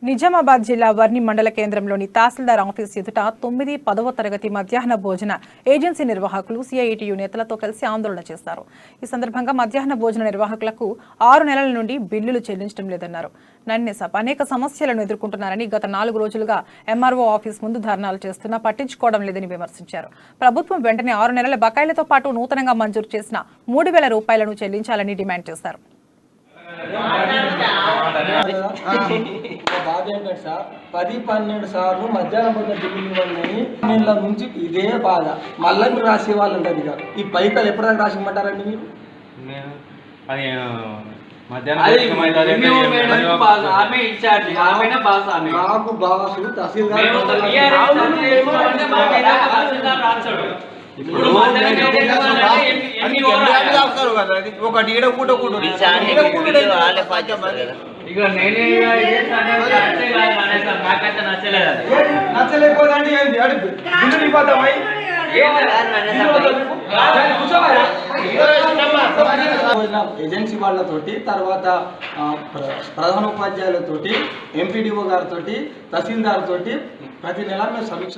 నిజామాబాద్ జిల్లా వర్ని మండల కేంద్రంలోని తహసీల్దార్ ఆఫీస్ ఎదుట 9, 10వ తరగతి మధ్యాహ్న భోజన ఏజెన్సీ నిర్వాహకులు సిఐటియు నేతలతో కలిసి ఆందోళన చేశారు. ఈ సందర్భంగా మధ్యాహ్న భోజన నిర్వాహకులకు 6 నెలల నుండి బిల్లులు చెల్లించడం లేదన్నారు. నన్నెసప్ అనేక సమస్యలను ఎదుర్కొంటున్నారని గత 4 రోజులుగా ఎంఆర్ఓ ఆఫీస్ ముందు ధర్నాలు చేస్తున్నా పట్టించుకోవడం లేదని విమర్శించారు. ప్రభుత్వం వెంటనే 6 నెలల బకాయిలతో పాటు నూతనంగా మంజూరు చేసిన 3,000 రూపాయలను చెల్లించాలని డిమాండ్ చేశారు. బాధ ఏంటంటే సార్ 10-12 సార్లు మధ్యాహ్నం పూట బిల్లులు ఇవ్వండి నెల నుంచి ఇదే బాధ. మళ్ళీ మీరు రాసే వాళ్ళు ఉంటుంది ఇక ఈ పైకలు ఎప్పటిదాకా రాసిమంటారండి మీరు? నాకు బాసు తహసీల్దార్ ఒకటి నచ్చలేకపోతే ఏజెన్సీ వాళ్ళతోటి తర్వాత ప్రధాన ఉపాధ్యాయులతోటి ఎంపీడీఓ గారితో తహసీల్దార్ తోటి ప్రతి నెల మేము సమీక్ష